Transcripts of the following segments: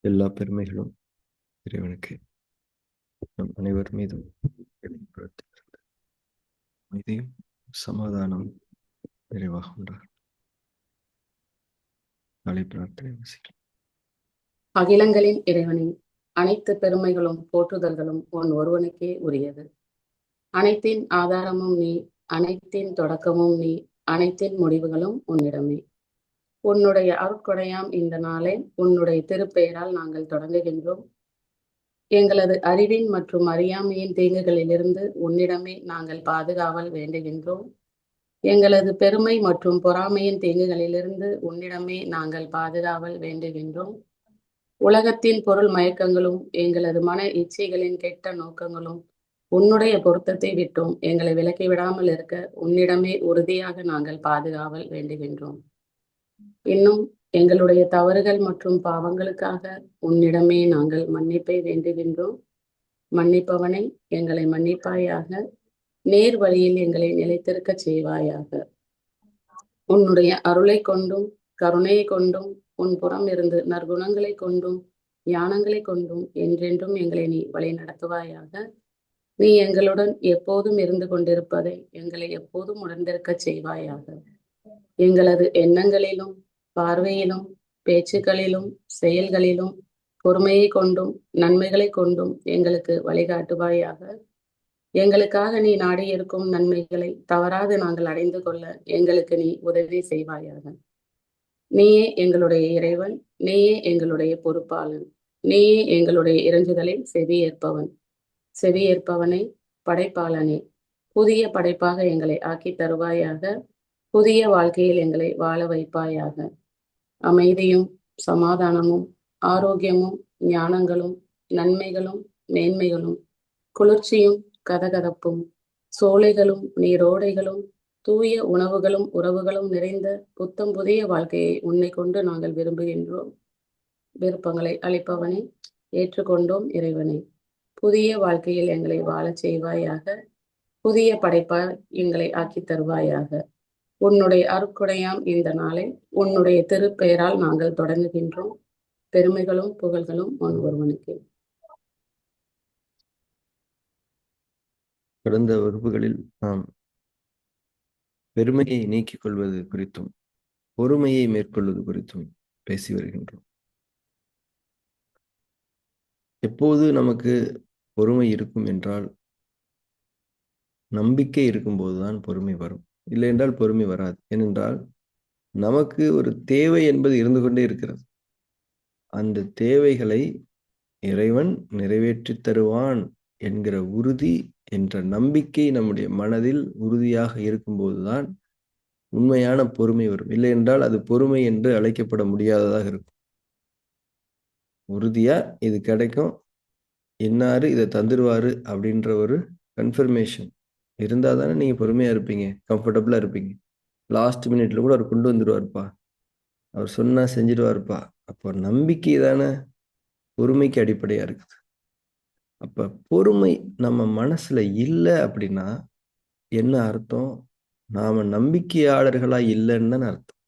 எல்லா பெருமைகளும் இறைவனுக்கு. நம் அனைவர் மீதும் அமைதியும் சமாதானம் நிறைவாக உண்டாகும். நாளை பிரார்த்தனை வசிக்கலாம். அகிலங்களின் இறைவனே, அனைத்து பெருமைகளும் போற்றுதல்களும் உன் ஒருவனுக்கே உரியது. அனைத்தின் ஆதாரமும் நீ, அனைத்தின் தொடக்கமும் நீ, அனைத்தின் முடிவுகளும் உன்னிடமே. உன்னுடைய அருட்கொடையாம் இந்த நாளை உன்னுடைய திருப்பெயரால் நாங்கள் தொடங்குகின்றோம். எங்களது அறிவின் மற்றும் அறியாமையின் தீங்குகளிலிருந்து உன்னிடமே நாங்கள் பாதுகாவல் வேண்டுகின்றோம். எங்களது பெருமை மற்றும் பொறாமையின் தீங்குகளிலிருந்து உன்னிடமே நாங்கள் பாதுகாவல் வேண்டுகின்றோம். உலகத்தின் பொருள் மயக்கங்களும் எங்களது மன இச்சைகளின் கெட்ட நோக்கங்களும் உன்னுடைய பொருத்தத்தை விட்டும் எங்களை விலக்கி விடாமல் இருக்க உன்னிடமே உறுதியாக நாங்கள் பாதுகாவல் வேண்டுகின்றோம். இன்னும் எங்களுடைய தவறுகள் மற்றும் பாவங்களுக்காக உன்னிடமே நாங்கள் மன்னிப்பை வேண்டுகின்றோம். மன்னிப்பவனை எங்களை மன்னிப்பாயாக, நேர் வழியில் எங்களை நிலைத்திருக்க செய்வாயாக. உன்னுடைய அருளை கொண்டும் கருணையை கொண்டும் உன் புறம் இருந்து நற்குணங்களை கொண்டும் ஞானங்களை கொண்டும் என்றென்றும் எங்களை நீ வழி நடத்துவாயாக. நீ எங்களுடன் எப்போதும் இருந்து கொண்டிருப்பதை எங்களை எப்போதும் உணர்ந்திருக்க செய்வாயாக. எங்களது எண்ணங்களிலும் பார்வையிலும் பேச்சுக்களிலும் செயல்களிலும் பொறுமையை கொண்டும் நன்மைகளை கொண்டும் எங்களுக்கு வழிகாட்டுவாயாக. எங்களுக்காக நீ நாடியிருக்கும் நன்மைகளை தவறாது நாங்கள் அடைந்து கொள்ள எங்களுக்கு நீ உதவி செய்வாயாக. நீயே எங்களுடைய இறைவன், நீயே எங்களுடைய பொறுப்பாளன், நீயே எங்களுடைய இறைஞ்சுதலை செவியேற்பவன். செவியேற்பவனை, படைப்பாளனே, புதிய படைப்பாக எங்களை ஆக்கி தருவாயாக. புதிய வாழ்க்கையில் எங்களை வாழ வைப்பாயாக. அமைதியும் சமாதானமும் ஆரோக்கியமும் ஞானங்களும் நன்மைகளும் மேன்மைகளும் குளிர்ச்சியும் கதகதப்பும் சோலைகளும் நீரோடைகளும் தூய உணவுகளும் உறவுகளும் நிறைந்த புத்தம் புதிய வாழ்க்கையை உன்னை கொண்டு நாங்கள் விரும்புகின்றோம். விருப்பங்களை அளிப்பவனே, ஏற்றுக்கொண்டோம் இறைவனே. புதிய வாழ்க்கையில் எங்களை வாழச் செய்வாயாக. புதிய படைப்பால் எங்களை ஆக்கி தருவாயாக. உன்னுடைய அருட்கொடையாம் இந்த நாளை உன்னுடைய திருப்பெயரால் நாங்கள் தொடங்குகின்றோம். பெருமைகளும் புகழ்களும் உன் ஒருவனுக்கு. கடந்த வகுப்புகளில் நாம் பெருமையை நீக்கிக் கொள்வது குறித்தும் பொறுமையை மேற்கொள்வது குறித்தும் பேசி வருகின்றோம். எப்போது நமக்கு பொறுமை இருக்கும் என்றால் நம்பிக்கை இருக்கும்போதுதான் பொறுமை வரும். இல்லை என்றால் பொறுமை வராது. ஏனென்றால் நமக்கு ஒரு தேவை என்பது இருந்து கொண்டே இருக்கிறது. அந்த தேவைகளை இறைவன் நிறைவேற்றி தருவான் என்கிற உறுதி என்ற நம்பிக்கை நம்முடைய மனதில் உறுதியாக இருக்கும்போதுதான் உண்மையான பொறுமை வரும். இல்லை என்றால் அது பொறுமை என்று அழைக்கப்பட முடியாததாக இருக்கும். உறுதியா இது கிடைக்கும், இன்னாரு இதை தந்துடுவாரு அப்படின்ற ஒரு கன்ஃபர்மேஷன் இருந்தால் தானே நீங்கள் பொறுமையாக இருப்பீங்க, கம்ஃபர்டபுளாக இருப்பீங்க. லாஸ்ட் மினிட்ல கூட அவர் கொண்டு வந்துடுவார்ப்பா, அவர் சொன்னால் செஞ்சிடுவார்ப்பா. அப்போ நம்பிக்கை தானே பொறுமைக்கு அடிப்படையாக இருக்குது. அப்போ பொறுமை நம்ம மனசில் இல்லை அப்படின்னா என்ன அர்த்தம்? நாம் நம்பிக்கையாளர்களாக இல்லைன்னு தானே அர்த்தம்.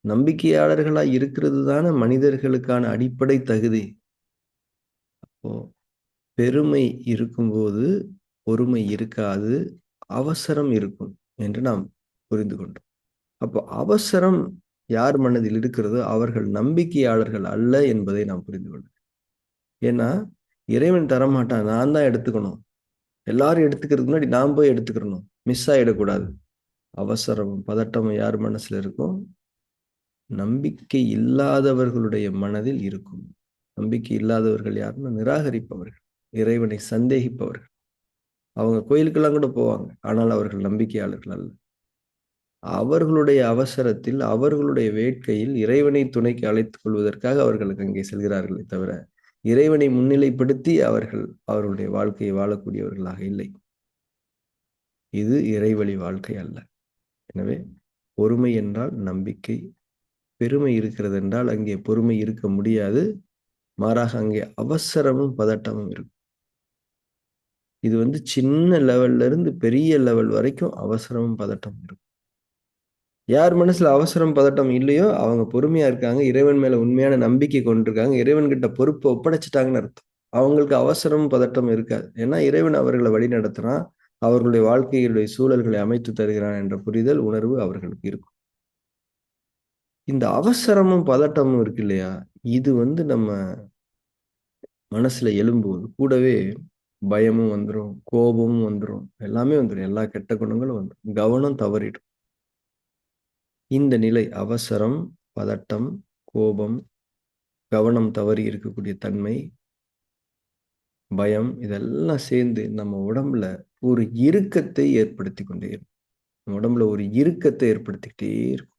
நம்பிக்கையாளர்களாக இருக்கிறது தானே மனிதர்களுக்கான அடிப்படை தகுதி. அப்போ பெருமை இருக்கும்போது பொறுமை இருக்காது, அவசரம் இருக்கும் என்று நாம் புரிந்து கொண்டோம். அப்போ அவசரம் யார் மனதில் இருக்கிறதோ அவர்கள் நம்பிக்கையாளர்கள் அல்ல என்பதை நாம் புரிந்து கொள்ளணும். ஏன்னா இறைவன் தரமாட்டான், நான் தான் எடுத்துக்கணும். எல்லாரும் எடுத்துக்கிறதுக்கு முன்னாடி நான் போய் எடுத்துக்கிறணும், மிஸ் ஆகிடக்கூடாது. அவசரமும் பதட்டமும் யார் மனசுல இருக்கும்? நம்பிக்கை இல்லாதவர்களுடைய மனதில் இருக்கும். நம்பிக்கை இல்லாதவர்கள் யாருன்னா நிராகரிப்பவர்கள், இறைவனை சந்தேகிப்பவர்கள். அவங்க கோயிலுக்கெல்லாம் கூட போவாங்க, ஆனால் அவர்கள் நம்பிக்கையாளர்கள் அல்ல. அவர்களுடைய அவசரத்தில் அவர்களுடைய வேட்கையில் இறைவனை துணைக்கு அழைத்துக் கொள்வதற்காக அவர்களுக்கு அங்கே செல்கிறார்களே தவிர இறைவனை முன்னிலைப்படுத்தி அவர்கள் அவர்களுடைய வாழ்க்கையை வாழக்கூடியவர்களாக இல்லை. இது இறைவழி வாழ்க்கை அல்ல. எனவே பொறுமை என்றால் நம்பிக்கை, பெருமை இருக்கிறது என்றால் அங்கே பொறுமை இருக்க முடியாது. மாறாக அங்கே அவசரமும் பதட்டமும் இருக்கும். இது சின்ன லெவல்ல இருந்து பெரிய லெவல் வரைக்கும் அவசரமும் பதட்டமும் இருக்கும். யார் மனசுல அவசரம் பதட்டம் இல்லையோ அவங்க பொறுமையா இருக்காங்க, இறைவன் மேல உண்மையான நம்பிக்கை கொண்டிருக்காங்க, இறைவன் கிட்ட பொறுப்பை ஒப்படைச்சிட்டாங்கன்னு அர்த்தம். அவங்களுக்கு அவசரம் பதட்டம் இருக்காது. ஏன்னா இறைவன் அவர்களை வழி நடத்துறான், அவர்களுடைய வாழ்க்கையுடைய சூழல்களை அமைத்து தருகிறான் என்ற புரிதல் உணர்வு அவர்களுக்கு இருக்கும். இந்த அவசரமும் பதட்டமும் இருக்கு இல்லையா, இது நம்ம மனசுல எழும்போது கூடவே பயமும் வந்துரும், கோபமும் வந்துரும், எல்லாமே வந்துரும், எல்லா கெட்ட குணங்களும் வந்துரும், கவனம் தவறிடும். இந்த நிலை அவசரம், பதட்டம், கோபம், கவனம் தவறி இருக்கக்கூடிய தன்மை, பயம் இதெல்லாம் சேர்ந்து நம்ம உடம்புல ஒரு இறுக்கத்தை ஏற்படுத்தி கொண்டே இருக்கும். நம்ம உடம்புல ஒரு இறுக்கத்தை ஏற்படுத்திக்கிட்டே இருக்கும்.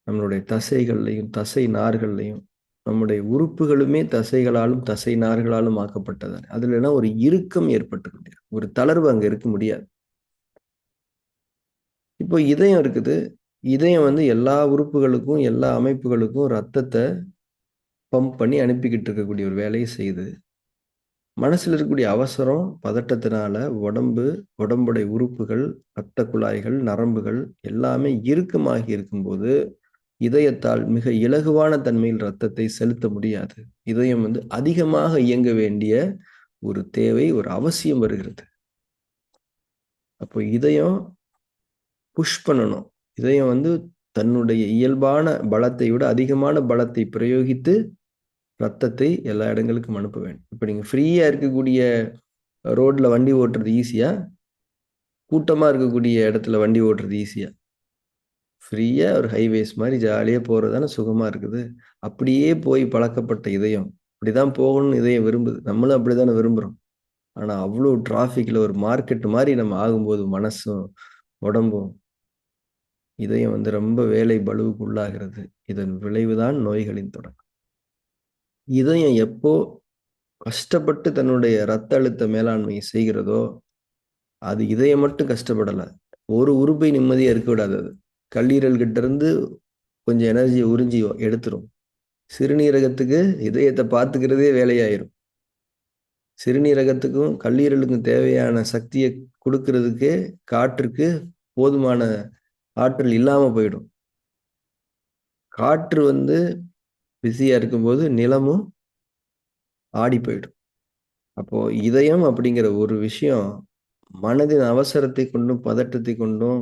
நம்மளுடைய தசைகள்லையும் தசை நார்கள்லையும் நம்முடைய உறுப்புகளுமே தசைகளாலும் தசை நார்களாலும் ஆக்கப்பட்டது. அதுல எல்லாம் ஒரு இறுக்கம் ஏற்பட்டு கொண்டே இருக்கும். ஒரு தளர்வு அங்க இருக்க முடியாது. இப்போ இதயம் இருக்குது. இதயம் எல்லா உறுப்புகளுக்கும் எல்லா அமைப்புகளுக்கும் ரத்தத்தை பம்ப் பண்ணி அனுப்பிக்கிட்டு இருக்கக்கூடிய ஒரு வேலையை செய்யுது. மனசுல இருக்கக்கூடிய அவசரம் பதட்டத்தினால உடம்புடைய உறுப்புகள், இரத்த குழாய்கள், நரம்புகள் எல்லாமே இறுக்கமாகி இருக்கும்போது இதயத்தால் மிக இலகுவான தன்மையில் ரத்தத்தை செலுத்த முடியாது. இதயம் அதிகமாக இயங்க வேண்டிய ஒரு தேவை, ஒரு அவசியம் வருகிறது. அப்போ இதயம் புஷ் பண்ணணும். இதயம் தன்னுடைய இயல்பான பலத்தை விட அதிகமான பலத்தை பிரயோகித்து ரத்தத்தை எல்லா இடங்களுக்கும் அனுப்ப வேண்டும். இப்ப நீங்க ஃப்ரீயா இருக்கக்கூடிய ரோட்ல வண்டி ஓட்டுறது ஈஸியா? கூட்டமா இருக்கக்கூடிய இடத்துல வண்டி ஓட்டுறது ஈஸியா? ஃப்ரீயா ஒரு ஹைவேஸ் மாதிரி ஜாலியா போறது தானே சுகமா இருக்குது. அப்படியே போய் பழக்கப்பட்ட இதயம், இப்படிதான் போகணும்னு இதயம் விரும்புது. நம்மளும் அப்படித்தானே விரும்புறோம். ஆனா அவ்வளோ டிராஃபிக்ல ஒரு மார்க்கெட் மாதிரி நம்ம ஆகும்போது மனசும் உடம்பும் இதயம் ரொம்ப வேலை பளுவுக்கு உள்ளாகிறது. இதன் விளைவுதான் நோய்களின் தொடக்கம். இதயம் எப்போ கஷ்டப்பட்டு தன்னுடைய ரத்த அழுத்த மேலாண்மையை செய்கிறதோ, அது இதயம் மட்டும் கஷ்டப்படல. ஒரு உறுப்பை நிம்மதியா இருக்க விடாது அது. கல்லீரல் கிட்ட இருந்து கொஞ்சம் எனர்ஜியை உறிஞ்சி எடுத்துரும். சிறுநீரகத்துக்கு இதயத்தை பார்த்துக்கிறதே வேலையாயிரும். சிறுநீரகத்துக்கும் கல்லீரலுக்கும் தேவையான சக்தியை கொடுக்கறதுக்கே காற்றுக்கு போதுமான ஆற்றல் இல்லாம போயிடும். காற்று பிஸியா இருக்கும்போது நிலமும் ஆடி போயிடும். அப்போ இதயம் அப்படிங்கிற ஒரு விஷயம் மனதின் அவசரத்தை கொண்டும் பதட்டத்தை கொண்டும்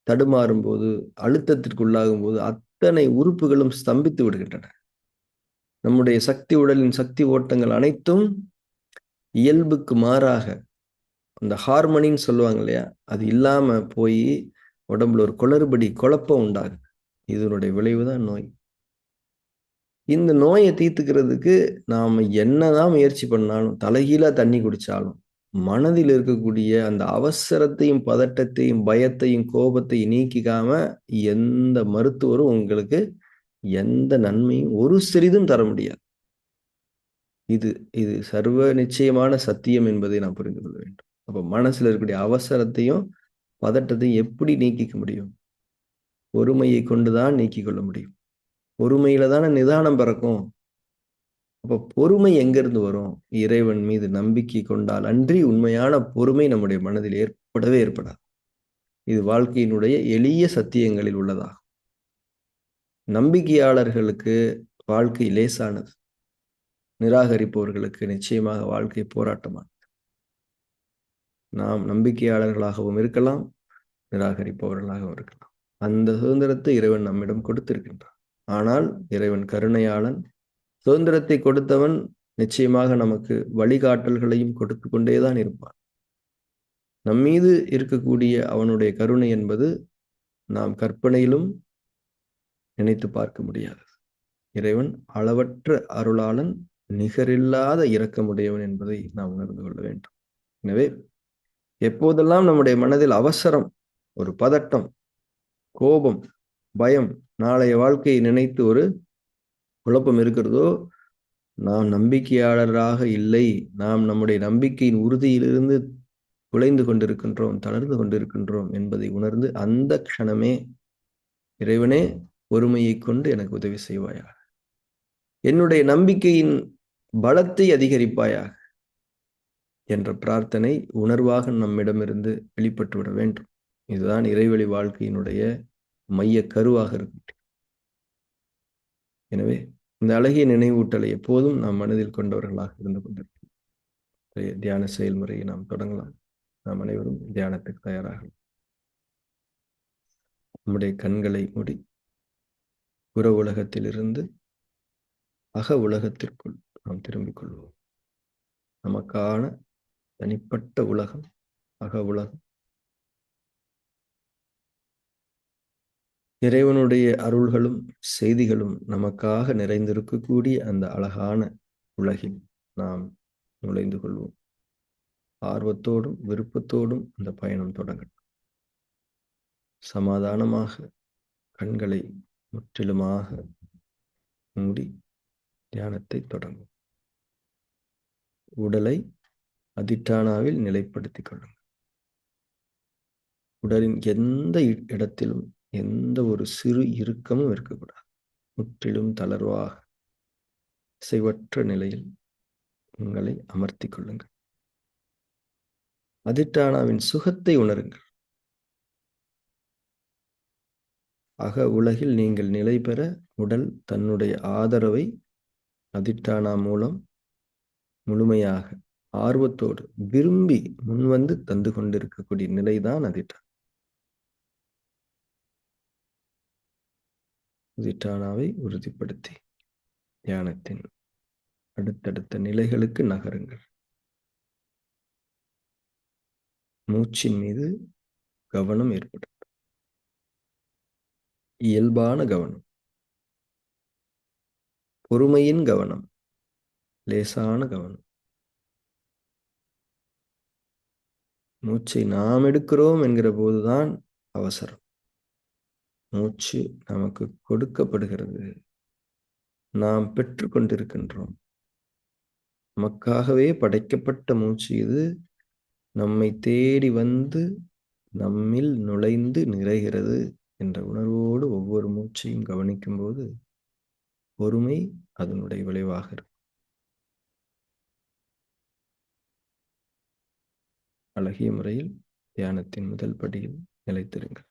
தடுமாறும் போது, அழுத்தத்திற்கு உள்ளாகும் போது அத்தனை உறுப்புகளும் ஸ்தம்பித்து விடுகின்றன. நம்முடைய சக்தி உடலின் சக்தி ஓட்டங்கள் அனைத்தும் இயல்புக்கு மாறாக அந்த ஹார்மோனின்னு சொல்லுவாங்க இல்லையா, அது இல்லாம போய் உடம்புல ஒரு குழப்பம் உண்டாகுது. இதனுடைய விளைவுதான் நோய். இந்த நோயை தீர்த்துக்கிறதுக்கு நாம என்னதான் முயற்சி பண்ணாலும், தலைகீழா தண்ணி குடிச்சாலும், மனதில் இருக்கக்கூடிய அந்த அவசரத்தையும் பதட்டத்தையும் பயத்தையும் கோபத்தையும் நீக்கிக்காம எந்த மருத்துவரும் உங்களுக்கு எந்த நன்மையும் ஒரு சிறிதும் தர முடியாது. இது இது சர்வ நிச்சயமான சத்தியம் என்பதை நாம் புரிந்து கொள்ள வேண்டும். அப்ப மனசுல இருக்கக்கூடிய அவசரத்தையும் பதட்டத்தையும் எப்படி நீக்கிக்க முடியும்? பொறுமையை கொண்டுதான் நீக்கிக் கொள்ள முடியும். பொறுமையில தானே நிதானம் பிறக்கும். அப்ப பொறுமை எங்கிருந்து வரும்? இறைவன் மீது நம்பிக்கை கொண்டால் அன்றி உண்மையான பொறுமை நம்முடைய மனதில் ஏற்படவே ஏற்படாது. இது வாழ்க்கையினுடைய எளிய சத்தியங்களில் உள்ளதாகும். நம்பிக்கையாளர்களுக்கு வாழ்க்கை லேசானது. நிராகரிப்பவர்களுக்கு நிச்சயமாக வாழ்க்கை போராட்டமானது. நாம் நம்பிக்கையாளர்களாகவும் இருக்கலாம், நிராகரிப்பவர்களாகவும் இருக்கலாம். அந்த சுதந்திரத்தை இறைவன் நம்மிடம் கொடுத்திருக்கின்றான். ஆனால் இறைவன் கருணையாளன். சுதந்திரத்தை கொடுத்தவன் நிச்சயமாக நமக்கு வழிகாட்டல்களையும் கொடுத்து கொண்டேதான் இருப்பான். நம்மீது இருக்கக்கூடிய அவனுடைய கருணை என்பது நாம் கற்பனையிலும் நினைத்து பார்க்க முடியாது. இறைவன் அளவற்ற அருளாளன், நிகரில்லாத இரக்கமுடையவன் என்பதை நாம் உணர்ந்து கொள்ள வேண்டும். எனவே எப்போதெல்லாம் நம்முடைய மனதில் அவசரம், ஒரு பதட்டம், கோபம், பயம், நாளைய வாழ்க்கையை நினைத்து ஒரு குழப்பம் இருக்கிறதோ, நாம் நம்பிக்கையாளராக இல்லை, நாம் நம்முடைய நம்பிக்கையின் உறுதியிலிருந்து குலைந்து கொண்டிருக்கின்றோம், தளர்ந்து கொண்டிருக்கின்றோம் என்பதை உணர்ந்து அந்த க்ஷணமே இறைவனே பொறுமையை கொண்டு எனக்கு உதவி செய்வாயாக, என்னுடைய நம்பிக்கையின் பலத்தை அதிகரிப்பாயாக என்ற பிரார்த்தனை உணர்வாக நம்மிடமிருந்து வெளிப்பட்டுவிட வேண்டும். இதுதான் இறைவழி வாழ்க்கையினுடைய மைய கருவாக இருக்கும். எனவே இந்த அழகிய நினைவூட்டலை எப்போதும் நாம் மனதில் கொண்டவர்களாக இருந்து கொண்டிருக்கிறோம். தியான செயல்முறையை நாம் தொடங்கலாம். நாம் அனைவரும் தியானத்துக்கு தயாராகலாம். நம்முடைய கண்களை மூடி புற உலகத்திலிருந்து அக உலகத்திற்குள் நாம் திரும்பிக் கொள்வோம். நமக்கான தனிப்பட்ட உலகம், அக உலகம், இறைவனுடைய அருள்களும் செய்திகளும் நமக்காக நிறைந்திருக்கக்கூடிய அந்த அழகான உலகில் நாம் நுழைந்து கொள்வோம். ஆர்வத்தோடும் விருப்பத்தோடும் அந்த பயணம் தொடங்கட்டும். சமாதானமாக கண்களை முற்றிலுமாக மூடி தியானத்தை தொடங்கும். உடலை அதிஷ்டானாவில் நிலைப்படுத்திக் கொள்ளுங்கள். உடலின் எந்த இடத்திலும் எந்த ஒரு சிறு இறுக்கமும் இருக்கக்கூடாது. முற்றிலும் தளர்வாக இசைவற்ற நிலையில் உங்களை அமர்த்திக் கொள்ளுங்கள். அதிஷ்டானாவின் சுகத்தை உணருங்கள். அக உலகில் நீங்கள் நிலை பெற உடல் தன்னுடைய ஆதரவை அதிஷ்டானா மூலம் முழுமையாக ஆர்வத்தோடு விரும்பி முன்வந்து தந்து கொண்டிருக்கக்கூடிய நிலைதான் அதிஷ்டானம். அதிஷ்டானாவை உறுதிப்படுத்தி தியானத்தின் அடுத்தடுத்த நிலைகளுக்கு நகருங்கள். மூச்சின் மீது கவனம் ஏற்படும். இயல்பான கவனம், பொறுமையின் கவனம், லேசான கவனம். மூச்சை நாம் எடுக்கிறோம் என்கிற போதுதான் அவசரம். மூச்சு நமக்கு கொடுக்கப்படுகிறது. நாம் பெற்று கொண்டிருக்கின்றோம். நமக்காகவே படைக்கப்பட்ட மூச்சு இது. நம்மை தேடி வந்து நம்மில் நுழைந்து நிறைகிறது என்ற உணர்வோடு ஒவ்வொரு மூச்சையும் கவனிக்கும் போது பொறுமை அதனுடைய விளைவாக இருக்கும். அழகிய முறையில் தியானத்தின் முதல் படியில் நிலைத்திருங்கள்.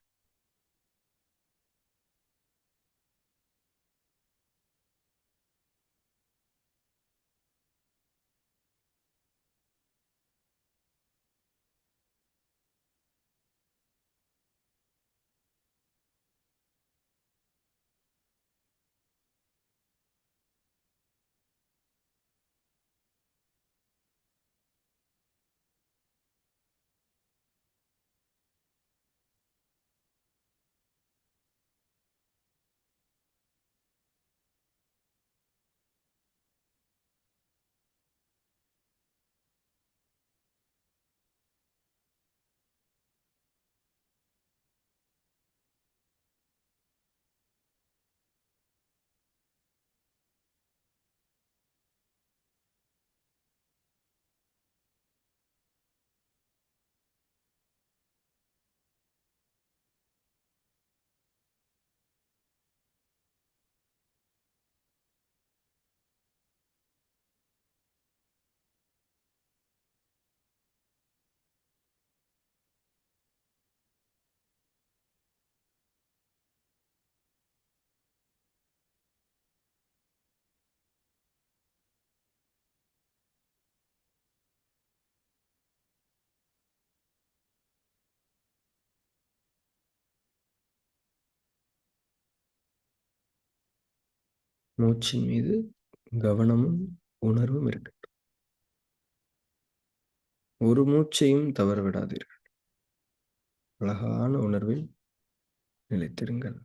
மூச்சின் மீது கவனமும் உணர்வும் இருக்கட்டும். ஒரு மூச்சையும் தவற விடாதீர்கள். அழகான உணர்வில் நிலைத்திருங்கள்.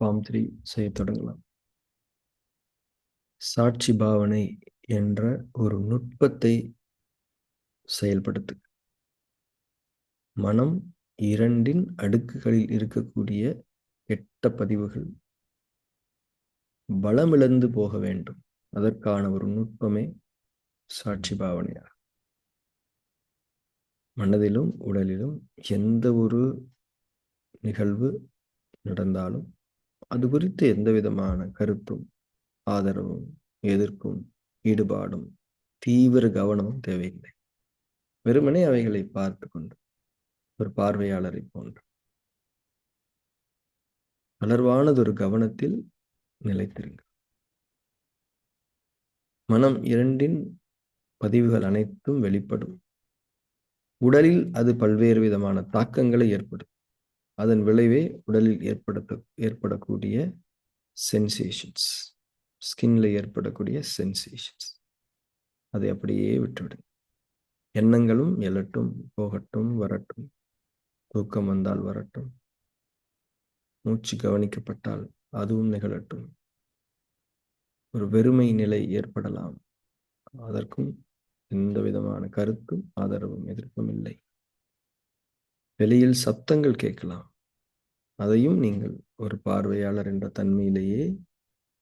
ஃபார்ம் 3 செய்ய தொடங்கலாம். சாட்சி பாவனை என்ற ஒரு நுட்பத்தை செயல்படுத்து. மனம் 2 அடுக்குகளில் இருக்கக்கூடிய கெட்ட பதிவுகள் பலமிழந்து போக வேண்டும். அதற்கான ஒரு நுட்பமே சாட்சி பாவனையாகும். மனதிலும் உடலிலும் எந்த ஒரு நிகழ்வு நடந்தாலும் அது குறித்து எந்த விதமான கருத்தும், ஆதரவும், எதிர்ப்பும், ஈடுபாடும், தீவிர கவனமும் தேவையில்லை. வெறுமனே அவைகளை பார்த்து கொண்டு ஒரு பார்வையாளரை போன்று தளர்வானதொரு கவனத்தில் நிலைத்திருங்கள். மனம் 2 பதிவுகள் அனைத்தும் வெளிப்படும். உடலில் அது பல்வேறு விதமான தாக்கங்களை ஏற்படும். அதன் விளைவே உடலில் ஏற்படக்கூடிய சென்சேஷன்ஸ், ஸ்கின்ல ஏற்படக்கூடிய சென்சேஷன்ஸ். அதை அப்படியே விட்டுவிடுங்க. எண்ணங்களும் எழட்டும், போகட்டும், வரட்டும். தூக்கம் வந்தால் வரட்டும். மூச்சு கவனிக்கப்பட்டால் அதுவும் நிகழட்டும். ஒரு வெறுமை நிலை ஏற்படலாம். அதற்கும் எந்த விதமான கருத்தும், ஆதரவும், எதிர்ப்பும் இல்லை. வெளியில் சப்தங்கள் கேட்கலாம். அதையும் நீங்கள் ஒரு பார்வையாளர் என்ற தன்மையிலேயே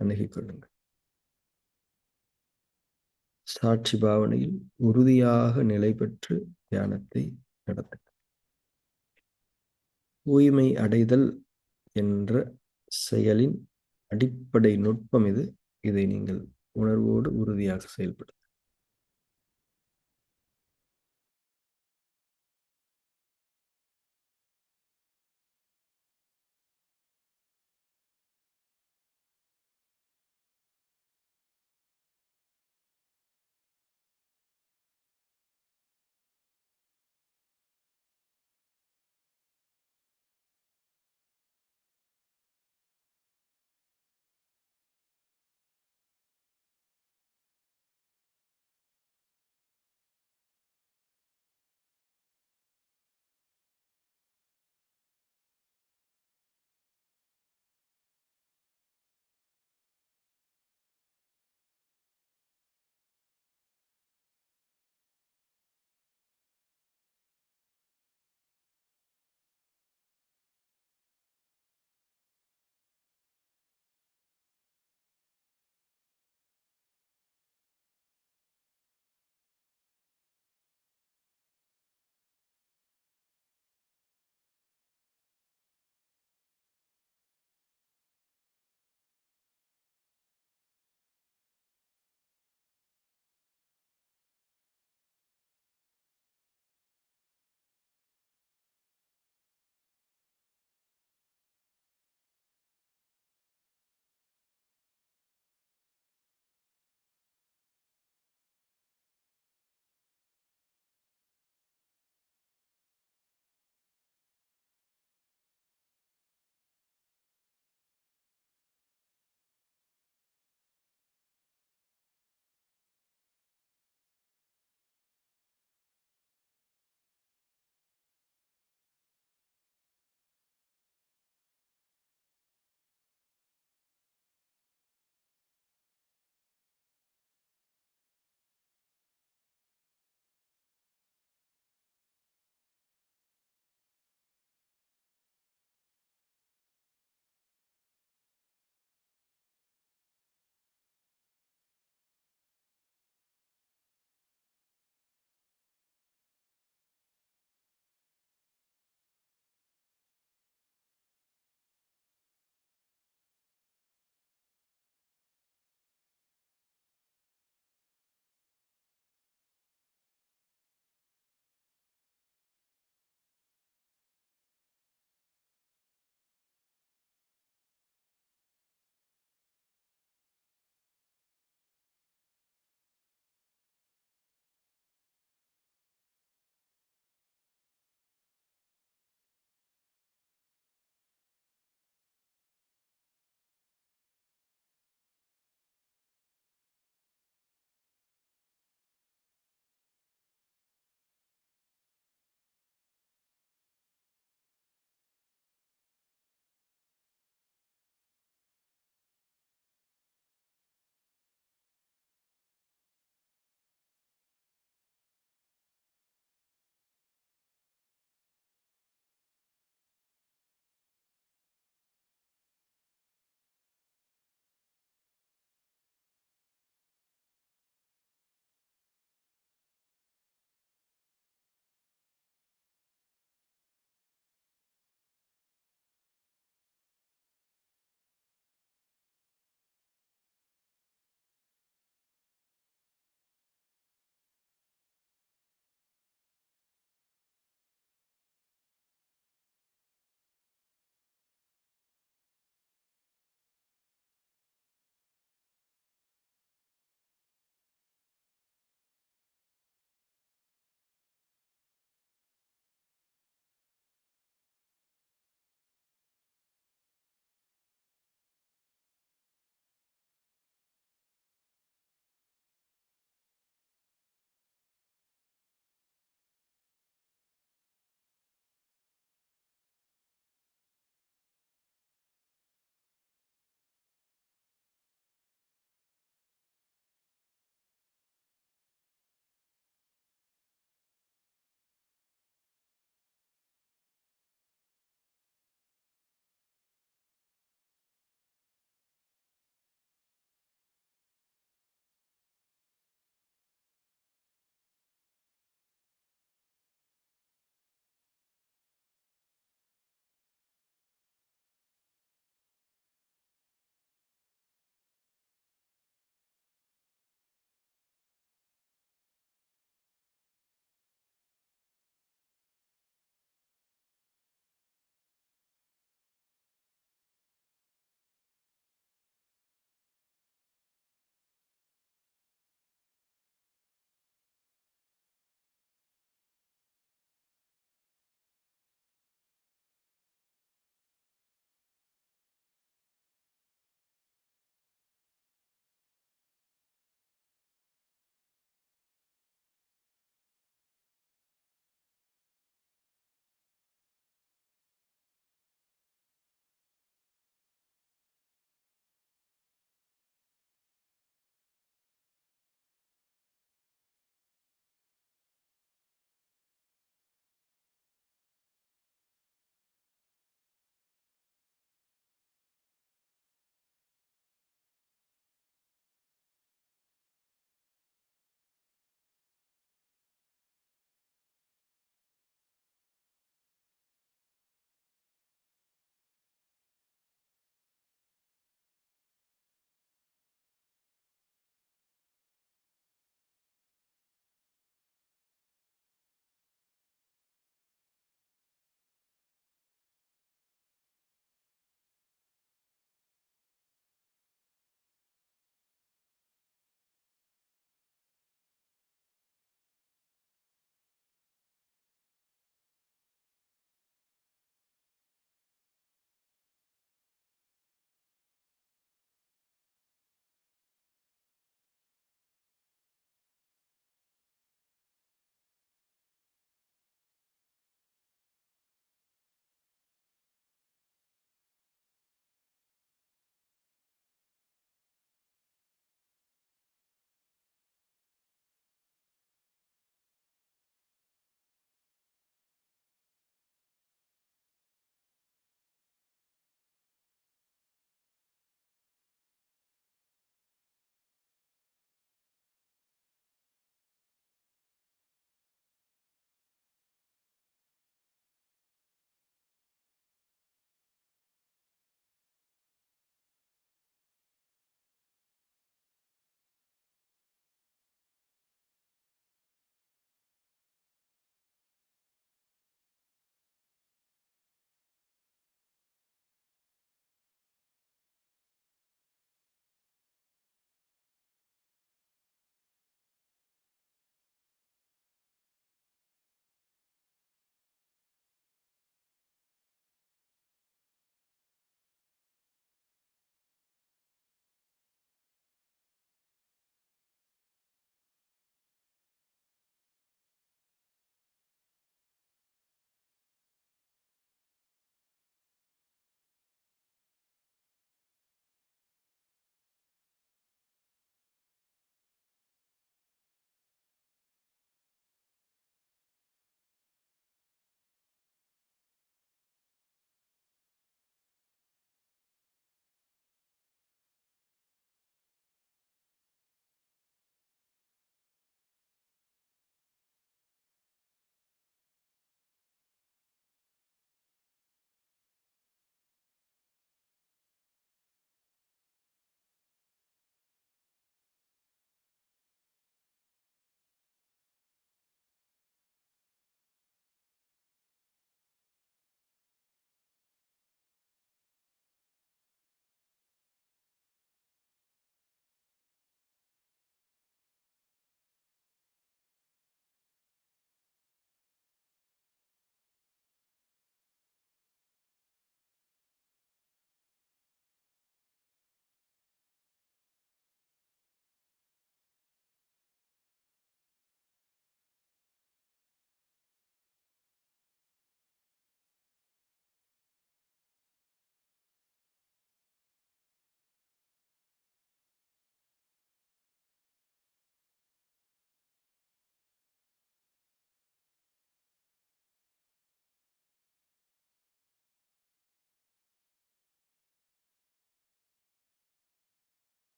அணுகிக் கொள்ளுங்கள். சாட்சி பாவனையில் உறுதியாக நிலை பெற்று தியானத்தை நடத்துங்கள். தூய்மை அடைதல் என்ற செயலின் அடிப்படை நுட்பம் இது. இதை நீங்கள் உணர்வோடு உறுதியாக செயல்படுத்துங்கள்.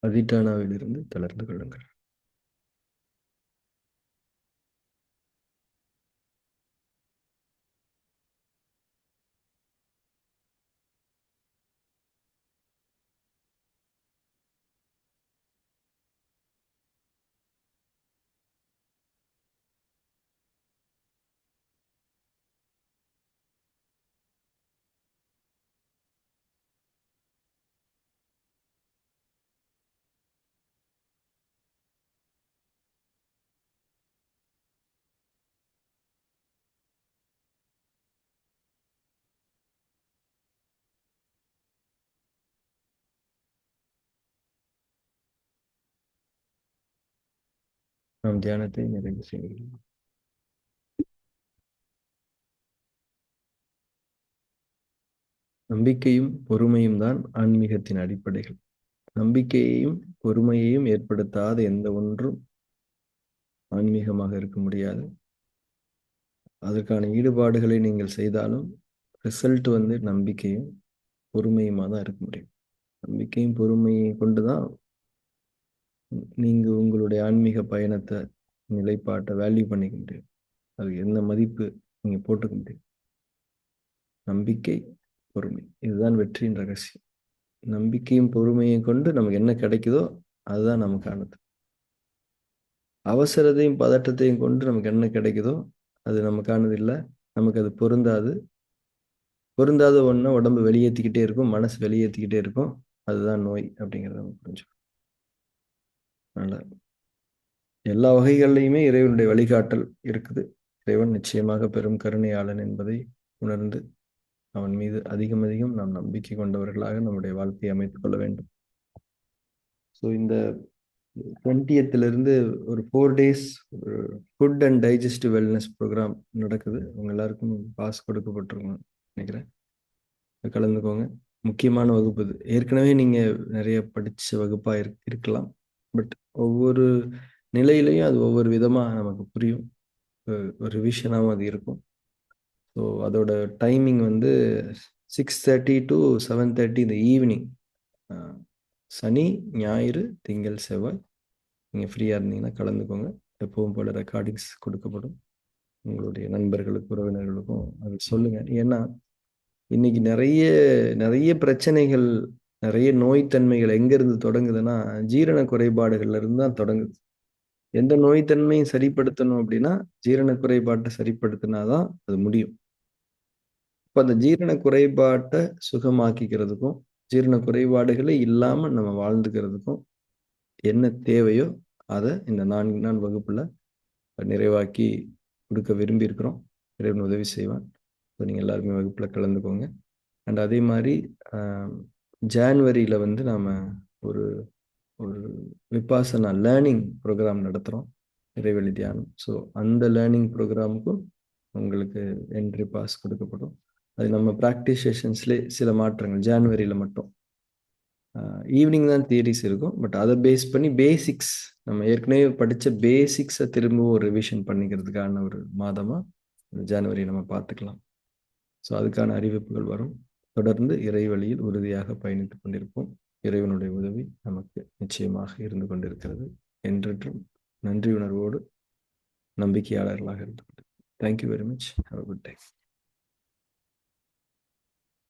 அதிட்டானாவிலிருந்து தளர்ந்து கொள்ளுங்கள். நாம் தியானத்தை நிறைவு செய்கிறோம். நம்பிக்கையும் பொறுமையும் தான் ஆன்மீகத்தின் அடிப்படைகள். நம்பிக்கையையும் பொறுமையையும் ஏற்படுத்தாத எந்த ஒன்றும் ஆன்மீகமாக இருக்க முடியாது. அதற்கான ஈடுபாடுகளை நீங்கள் செய்தாலும் ரிசல்ட் வந்து நம்பிக்கையும் பொறுமையுமா தான் இருக்க முடியும். நம்பிக்கையும் பொறுமையை கொண்டு தான் நீங்கள் உங்களுடைய ஆன்மீக பயணத்தை, நிலைப்பாட்டை வேல்யூ பண்ணிக்க முடியும். அது என்ன மதிப்பு நீங்கள் போட்டுக்க முடியும். நம்பிக்கை, பொறுமை, இதுதான் வெற்றியின் ரகசியம். நம்பிக்கையும் பொறுமையும் கொண்டு நமக்கு என்ன கிடைக்குதோ அதுதான் நமக்கானது. அவசரத்தையும் பதட்டத்தையும் கொண்டு நமக்கு என்ன கிடைக்குதோ அது நமக்கானது இல்லை. நமக்கு அது பொருந்தாது. பொருந்தாத ஒன்றை உடம்பு வெளியேற்றிக்கிட்டே இருக்கும், மனசு வெளியேற்றிக்கிட்டே இருக்கும். அதுதான் நோய் அப்படிங்கிறத நம்ம புரிஞ்சுக்கணும். அதனால் எல்லா வகைகள்லையுமே இறைவனுடைய வழிகாட்டல் இருக்குது. இறைவன் நிச்சயமாக பெரும் கருணையாளன் என்பதை உணர்ந்து அவன் மீது அதிகம் அதிகம் நாம் நம்பிக்கை கொண்டவர்களாக நம்முடைய வாழ்க்கையை அமைத்துக் கொள்ள வேண்டும். ஸோ இந்த 20th ஒரு 4 days ஒரு food and digestive wellness programme நடக்குது. அவங்க எல்லாருக்கும் பாஸ் கொடுக்கப்பட்டிருக்கும் நினைக்கிறேன். கலந்துக்கோங்க. முக்கியமான வகுப்பு இது. ஏற்கனவே நீங்கள் நிறைய படித்த வகுப்பாக இருக்கலாம். பட் ஒவ்வொரு நிலையிலையும் அது ஒவ்வொரு விதமாக நமக்கு புரியும். ஒரு ரிவிஷனாகவும் அது இருக்கும். ஸோ அதோட டைமிங் வந்து 6:30 to 7:30 இந்த ஈவினிங். சனி, ஞாயிறு, திங்கள், செவ்வாய் நீங்கள் ஃப்ரீயாக இருந்தீங்கன்னா கலந்துக்கோங்க. எப்பவும் போல் ரெக்கார்டிங்ஸ் கொடுக்கப்படும். உங்களுடைய நண்பர்களுக்கும் உறவினர்களுக்கும் அது சொல்லுங்கள். ஏன்னா இன்னைக்கு நிறைய நிறைய பிரச்சனைகள், நிறைய நோய்த்தன்மைகள் எங்கேருந்து தொடங்குதுன்னா ஜீரண குறைபாடுகள்ல இருந்து தான் தொடங்குது. எந்த நோய்த்தன்மையும் சரிப்படுத்தணும் அப்படின்னா ஜீரண குறைபாட்டை சரிப்படுத்தினாதான் அது முடியும். இப்போ அந்த ஜீரண குறைபாட்டை சுகமாக்கிக்கிறதுக்கும் ஜீரண குறைபாடுகளே இல்லாமல் நம்ம வாழ்ந்துக்கிறதுக்கும் என்ன தேவையோ அதை இந்த 4 நாள் வகுப்பில் நிறைவாக்கி கொடுக்க விரும்பியிருக்கிறோம். இறைவன் உதவி செய்வான். ஸோ நீங்கள் எல்லாருமே வகுப்பில் கலந்துக்கோங்க. அண்ட் அதே மாதிரி ஜான்வரியில் வந்து நாம் ஒரு ஒரு விபாசனா லேர்னிங் ப்ரோக்ராம் நடத்துகிறோம், இறைவழி தியானம். ஸோ அந்த லேர்னிங் ப்ரோக்ராமுக்கும் உங்களுக்கு என்ட்ரி பாஸ் கொடுக்கப்படும். அது நம்ம ப்ராக்டிஸ் செஷன்ஸ்லேயே சில மாற்றங்கள். ஜான்வரியில் மட்டும் ஈவினிங் தான் தியரிஸ் இருக்கும். பட் அதை பேஸ் பண்ணி பேசிக்ஸ், நம்ம ஏற்கனவே படித்த பேசிக்ஸை திரும்பவும் ஒரு ரிவிஷன் பண்ணிக்கிறதுக்கான ஒரு மாதமாக ஜான்வரி நம்ம பார்த்துக்கலாம். ஸோ அதுக்கான அறிவிப்புகள் வரும். தொடர்ந்து இறைவழியில் உறுதியாக பயணித்துக் கொண்டிருப்போம். இறைவனுடைய உதவி நமக்கு நிச்சயமாக இருந்து கொண்டிருக்கிறது. என்றென்றும் நன்றி உணர்வோடு நம்பிக்கையாளர்களாக இருந்து கொண்டிருக்கிறோம். Thank you very much. Have a good day.